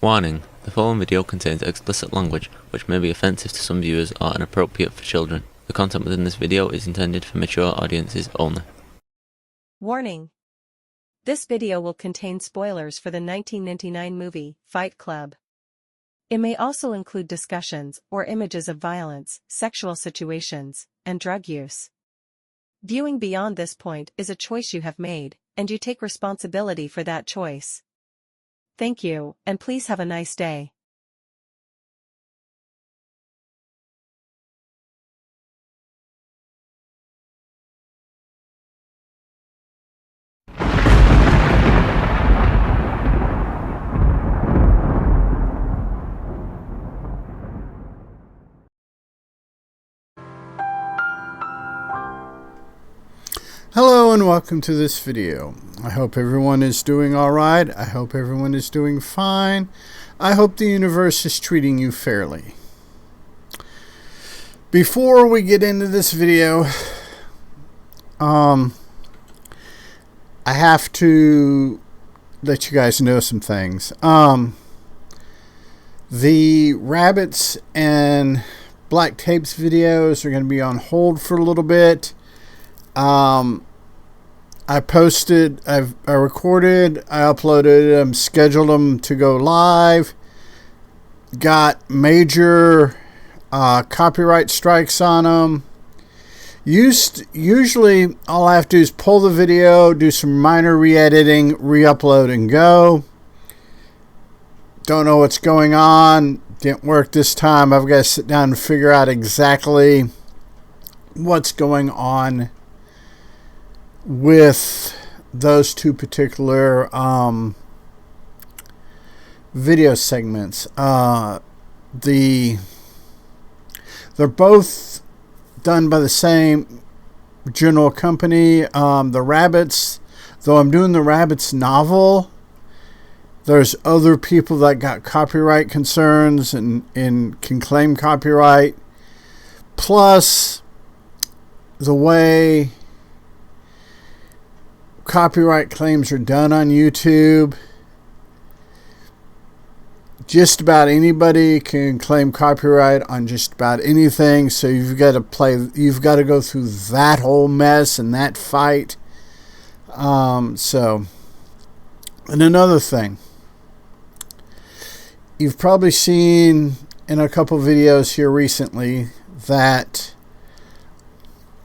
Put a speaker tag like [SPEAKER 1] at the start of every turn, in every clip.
[SPEAKER 1] Warning: the following video contains explicit language which may be offensive to some viewers or inappropriate for children. The content within this video is intended for mature audiences only.
[SPEAKER 2] Warning: this video will contain spoilers for the 1999 movie, Fight Club. It may also include discussions or images of violence, sexual situations, and drug use. Viewing beyond this point is a choice you have made, and you take responsibility for that choice. Thank you, and please have a nice day.
[SPEAKER 3] Hello and welcome to this video. I hope everyone is doing alright. I hope everyone is doing fine. I hope the universe is treating you fairly. Before we get into this video, I have to let you guys know some things. The rabbits and black tapes videos are going to be on hold for a little bit. I recorded, I uploaded them, scheduled them to go live. Got major copyright strikes on them. Usually all I have to do is pull the video, do some minor re-editing, re-upload and go. Don't know what's going on. Didn't work this time. I've got to sit down and figure out exactly what's going on with those two particular video segments. They're both done by the same general company. The rabbits, though I'm doing the rabbits novel, there's other people that got copyright concerns and can claim copyright. Plus, the way copyright claims are done on YouTube, just about anybody can claim copyright on just about anything. So you've got to go through that whole mess and that fight. And another thing, you've probably seen in a couple videos here recently that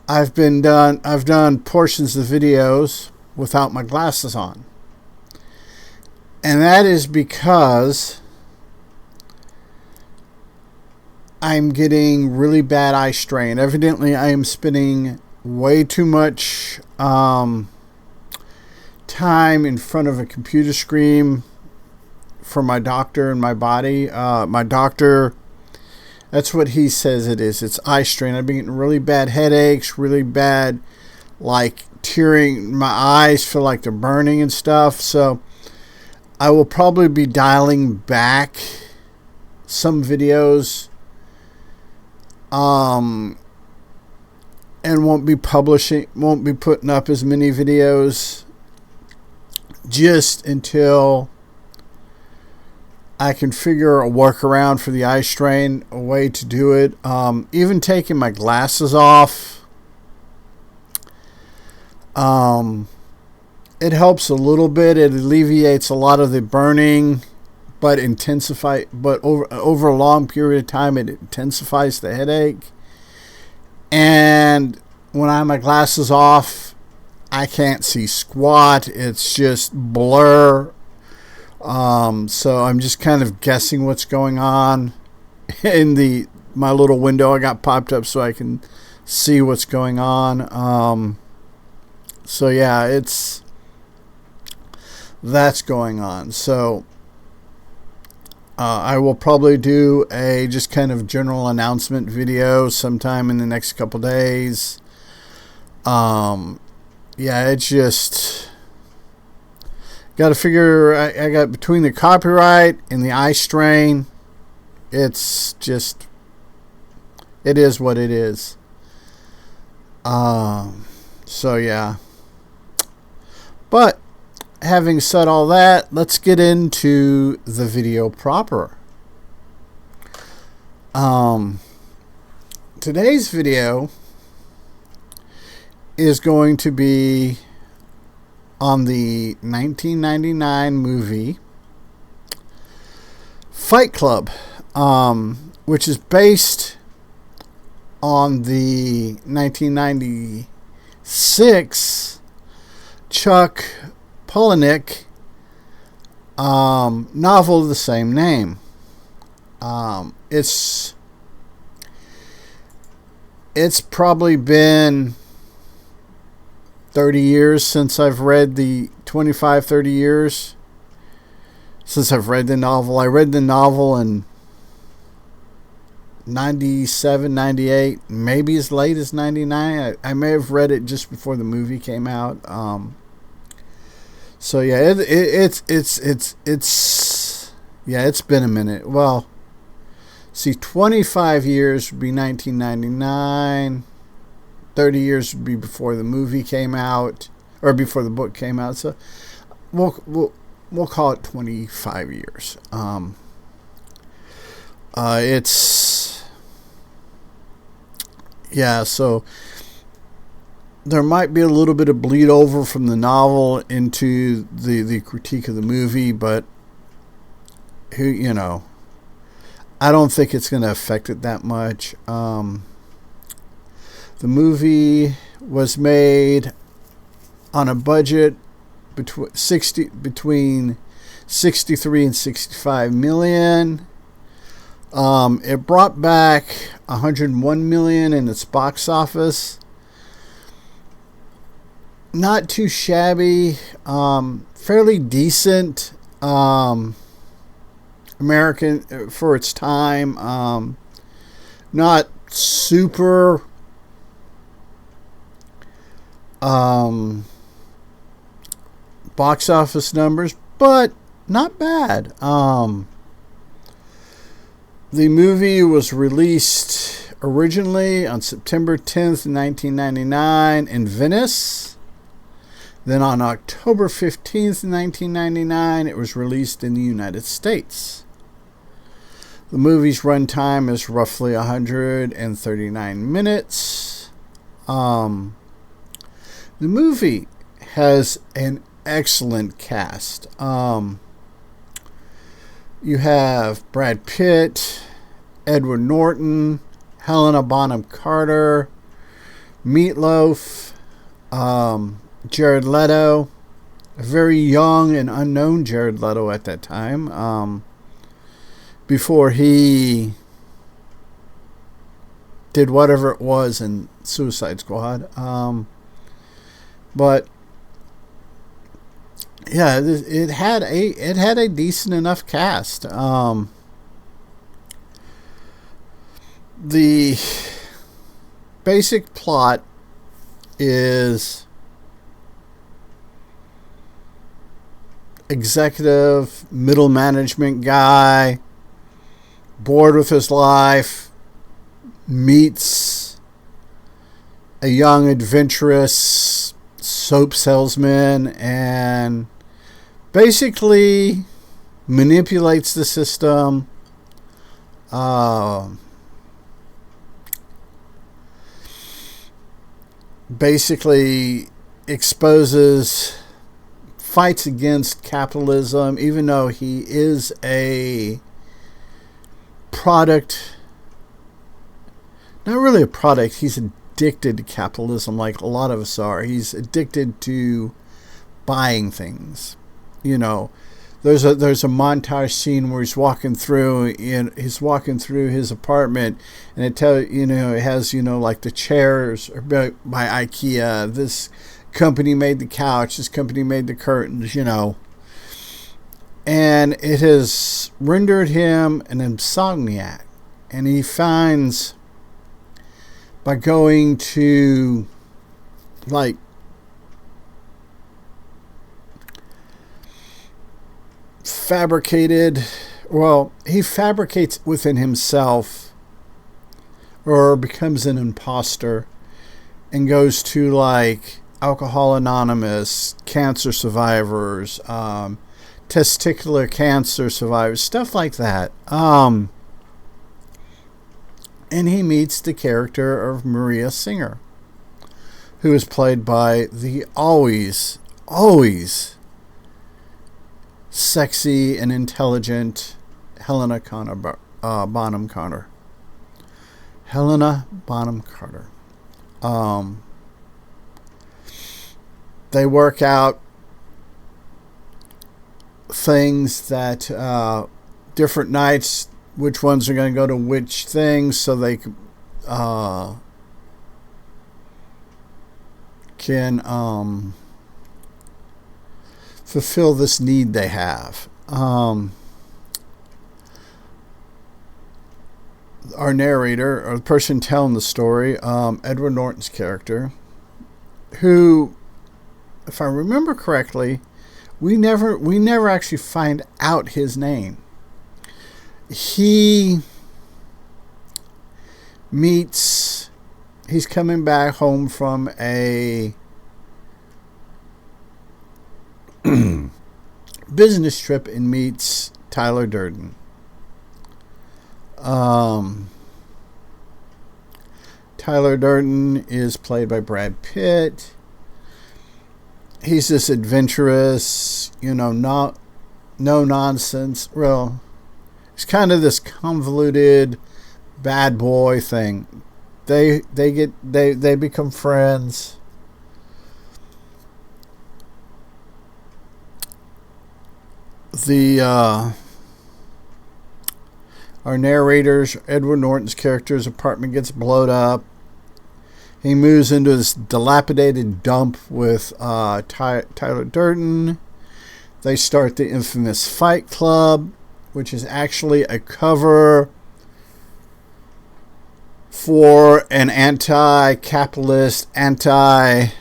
[SPEAKER 3] I've done portions of videos without my glasses on. And that is because I'm getting really bad eye strain. Evidently, I am spending way too much time in front of a computer screen for my doctor and my body. My doctor, that's what he says it is. It's eye strain. I've been getting really bad headaches, really bad, like, tearing. My eyes feel like they're burning and stuff. So I will probably be dialing back some videos and won't be putting up as many videos just until I can figure a workaround for the eye strain, a way to do it. Even taking my glasses off, it helps a little bit. It alleviates a lot of the burning, but over a long period of time, it intensifies the headache. And when I have my glasses off, I can't see squat. It's just blur. So I'm just kind of guessing what's going on in my little window I got popped up so I can see what's going on. So yeah, that's going on. So I will probably do a just kind of general announcement video sometime in the next couple days. Yeah, it's just got to figure. I got between the copyright and the eye strain. It's just, it is what it is. So yeah. But having said all that, let's get into the video proper. Today's video is going to be on the 1999 movie Fight Club, which is based on the 1996 Chuck Palahniuk novel of the same name. It's probably been 30 years since I've read the 30 years since I've read the novel. I read the novel in 97, 98, maybe as late as 99. I may have read it just before the movie came out. So yeah, it's been a minute. Well, see, 25 years would be 1999. 30 years would be before the movie came out, or before the book came out. So we'll call it 25 years. So there might be a little bit of bleed over from the novel into the critique of the movie, but I don't think it's going to affect it that much. The movie was made on a budget between 63 and 65 million. It brought back 101 million in its box office. Not too shabby, fairly decent, American for its time. Not super box office numbers, but not bad. The movie was released originally on September 10th, 1999 in Venice. Then on October 15th, 1999, it was released in the United States. The movie's runtime is roughly 139 minutes. The movie has an excellent cast. You have Brad Pitt, Edward Norton, Helena Bonham Carter, Meatloaf, Jared Leto, a very young and unknown Jared Leto at that time, before he did whatever it was in Suicide Squad. But yeah, it had a decent enough cast. The basic plot is executive, middle management guy, bored with his life, meets a young adventurous soap salesman and basically manipulates the system. Basically fights against capitalism, even though he is a product, not really a product, he's addicted to capitalism like a lot of us are. He's addicted to buying things. There's a montage scene where he's walking through his apartment, and it has like the chairs are by IKEA. This company made the couch. This company made the curtains. And it has rendered him an insomniac. And he finds, by going to he fabricates within himself, or becomes an imposter, and goes to Alcohol Anonymous, cancer survivors, testicular cancer survivors, stuff like that. And he meets the character of Maria Singer, who is played by the always sexy and intelligent Helena Bonham Carter. Helena Bonham Carter. They work out things that different nights, which ones are going to go to which things, so they can fulfill this need they have. Our narrator, or the person telling the story, Edward Norton's character, who, if I remember correctly, we never actually find out his name. He's coming back home from a business trip and meets Tyler Durden. Tyler Durden is played by Brad Pitt. He's this adventurous, no nonsense. Well, it's kind of this convoluted bad boy thing. They become friends. Our narrator's Edward Norton's character's apartment gets blown up. He moves into this dilapidated dump with Tyler Durden. They start the infamous Fight Club, which is actually a cover for an anti-capitalist, government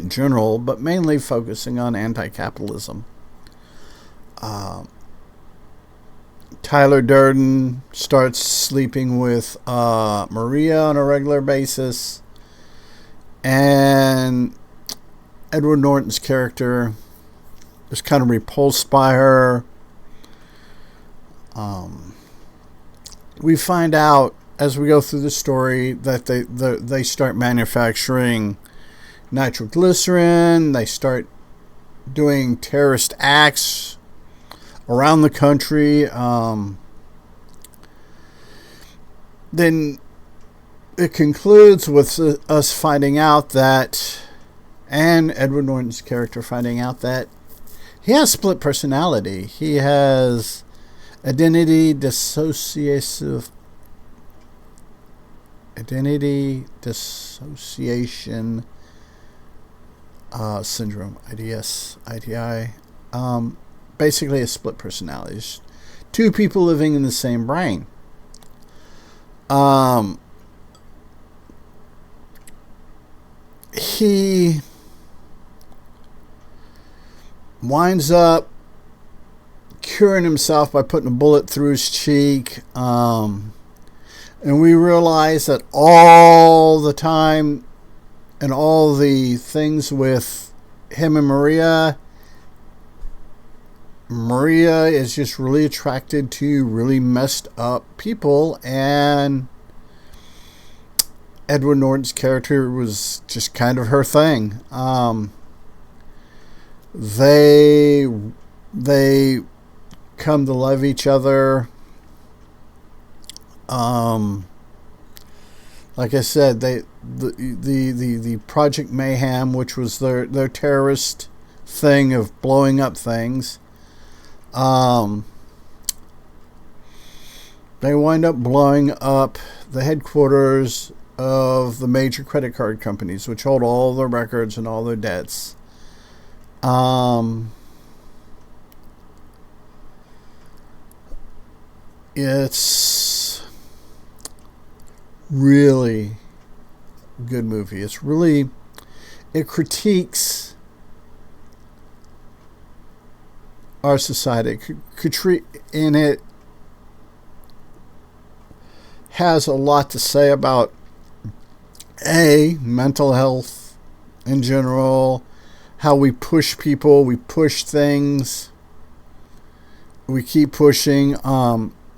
[SPEAKER 3] in general, but mainly focusing on anti-capitalism. Tyler Durden starts sleeping with Maria on a regular basis, and Edward Norton's character is kind of repulsed by her. We find out as we go through the story that they start manufacturing nitroglycerin. They start doing terrorist acts around the country. Then it concludes with us finding out that, and Edward Norton's character finding out that he has split personality. He has identity dissociation syndrome, IDI. Basically a split personality. It's two people living in the same brain. He winds up curing himself by putting a bullet through his cheek. And we realize that all the time and all the things with him and Maria is just really attracted to really messed up people, and Edward Norton's character was just kind of her thing. They come to love each other. Like I said, the Project Mayhem, which was their terrorist thing of blowing up things. They wind up blowing up the headquarters of the major credit card companies, which hold all their records and all their debts. It's really a good movie. It critiques our society. And it has a lot to say about mental health in general, how we push people, we push things, we keep pushing.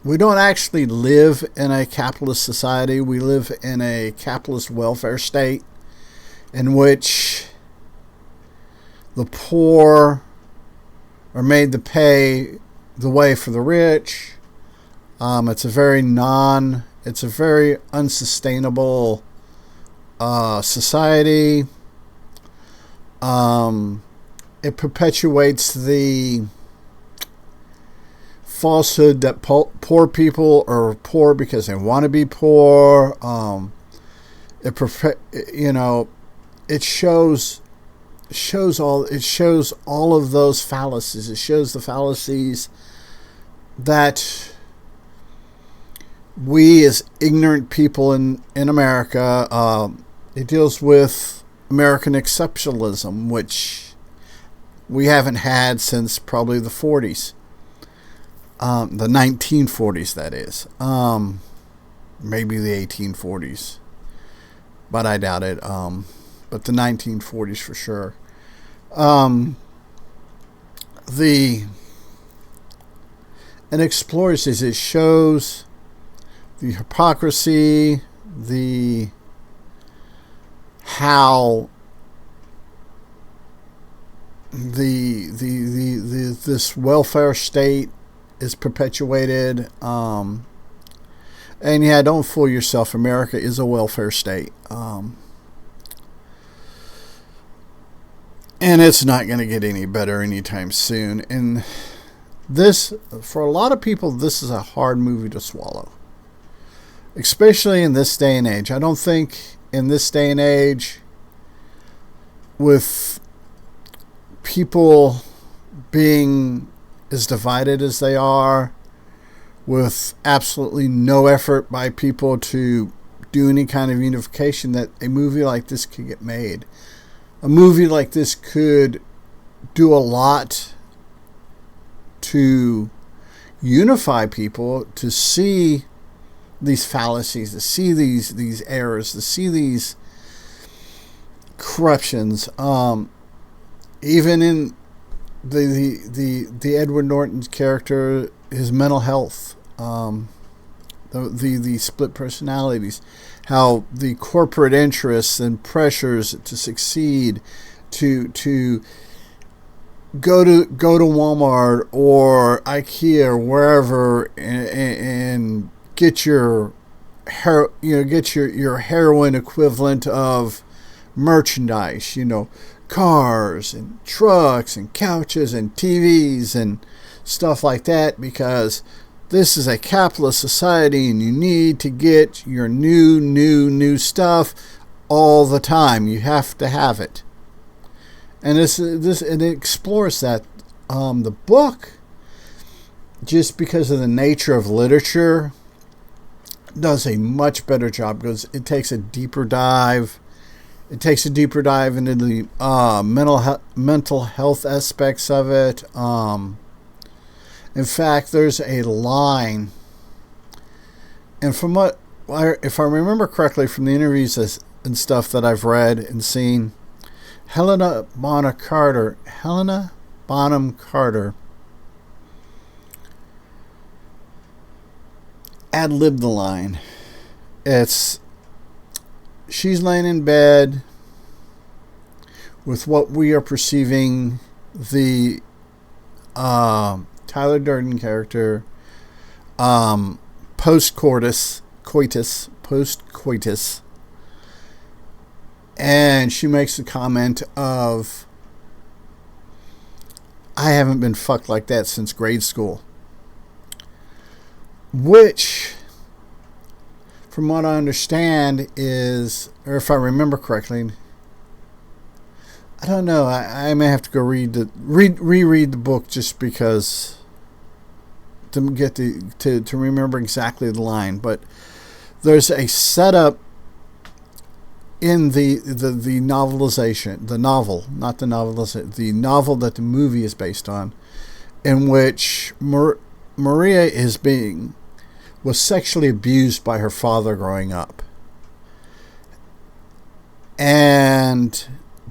[SPEAKER 3] We don't actually live in a capitalist society. We live in a capitalist welfare state in which the poor are made to pay the way for the rich. It's a very unsustainable society. It perpetuates the falsehood that poor people are poor because they want to be poor. It shows all of those fallacies. It shows the fallacies that we as ignorant people in America, it deals with American exceptionalism, which we haven't had since probably the 40s. The 1940s, that is. Maybe the 1840s. But I doubt it. But the 1940s for sure. It explores this. It shows the hypocrisy, how this welfare state is perpetuated. And yeah, don't fool yourself. America is a welfare state. And it's not going to get any better anytime soon. And this, for a lot of people, this is a hard movie to swallow. Especially in this day and age. I don't think in this day and age, with people being as divided as they are, with absolutely no effort by people to do any kind of unification, that a movie like this could get made. A movie like this could do a lot to unify people, to see these fallacies, to see these errors, to see these corruptions. Even in the Edward Norton's character, his mental health, the split personalities, how the corporate interests and pressures to succeed, to go to Walmart or IKEA or wherever and get your heroin equivalent of merchandise, cars and trucks and couches and TVs and stuff like that, because this is a capitalist society and you need to get your new stuff all the time. You have to have it. And it explores that. The book, just because of the nature of literature, does a much better job, because it takes a deeper dive. It takes a deeper dive into the mental health aspects of it. In fact, there's a line, and from if I remember correctly from the interviews and stuff that I've read and seen, Helena Bonham Carter ad-libbed the line. She's laying in bed with what we are perceiving the Tyler Durden character, post-coitus, and she makes the comment of, I haven't been fucked like that since grade school. Which, from what I understand, is, or if I remember correctly, I don't know, I may have to go reread the book just because to get to remember exactly the line. But there's a setup in the novelization, the novel, not the novelization, the novel that the movie is based on, in which Maria was sexually abused by her father growing up. and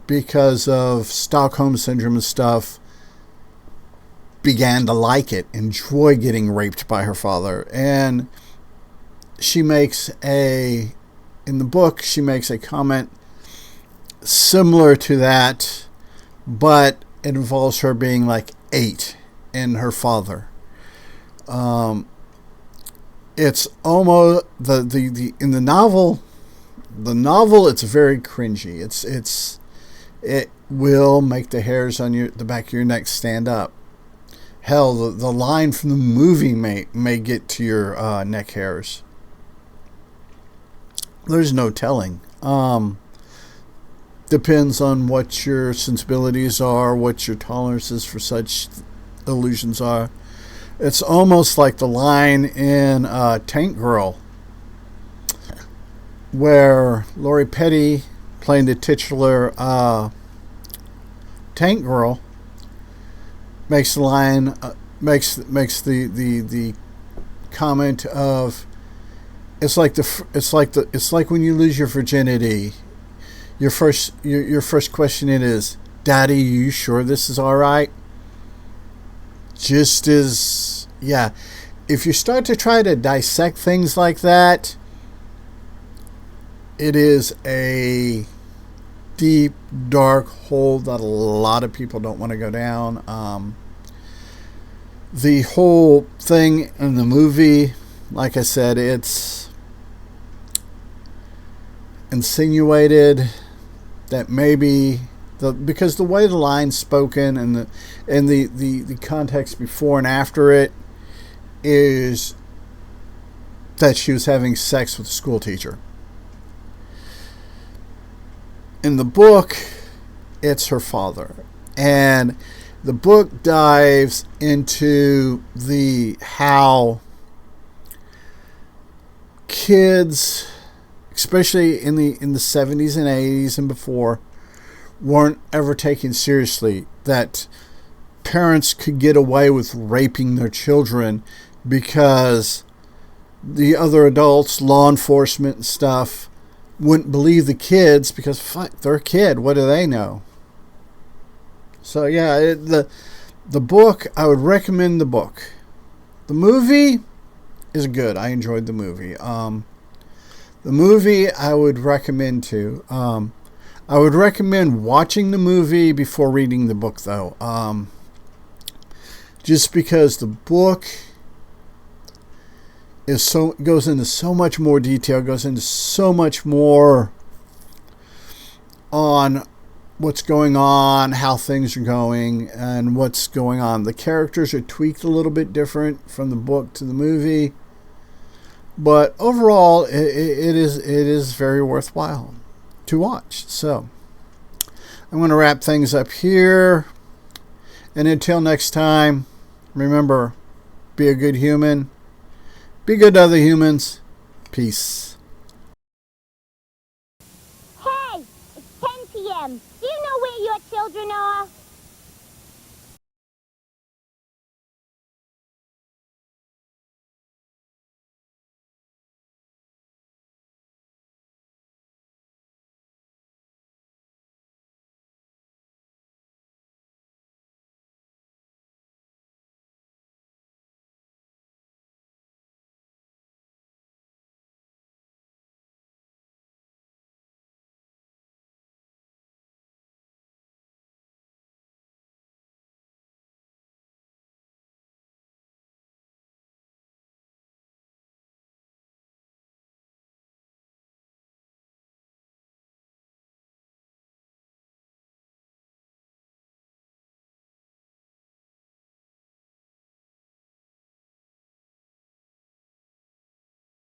[SPEAKER 3] because of Stockholm Syndrome and stuff, began to like it, enjoy getting raped by her father. And she makes in the book, she makes a comment similar to that, but it involves her being like 8 and her father. It's almost in the novel. The novel, it's very cringy. It will make the hairs on the back of your neck stand up. Hell, the line from the movie may get to your neck hairs. There's no telling. Depends on what your sensibilities are, what your tolerances for such illusions are. It's almost like the line in Tank Girl, where Lori Petty, playing the titular Tank Girl, makes the line, makes the comment of, it's like when you lose your virginity, your first question is, "Daddy, you sure this is all right?" Just as, yeah, if you start to try to dissect things like that, it is a deep, dark hole that a lot of people don't want to go down. The whole thing in the movie, like I said, it's insinuated that maybe because the way the line's spoken and the context before and after it is that she was having sex with a school teacher. In the book, it's her father. And the book dives into how kids, especially in the 70s and 80s and before, weren't ever taken seriously. That parents could get away with raping their children because the other adults, law enforcement and stuff, wouldn't believe the kids because, fuck, they're a kid. What do they know? So yeah, the book, I would recommend the book. The movie is good. I enjoyed the movie. The movie I would recommend too. I would recommend watching the movie before reading the book, though. Just because the book goes into so much more detail, goes into so much more on what's going on, how things are going, and what's going on. The characters are tweaked a little bit different from the book to the movie, but overall, it is very worthwhile to watch. So I'm going to wrap things up here, and until next time, remember, be a good human, be good to other humans. Peace.
[SPEAKER 4] Hey, it's 10 p.m. Do you know where your children are?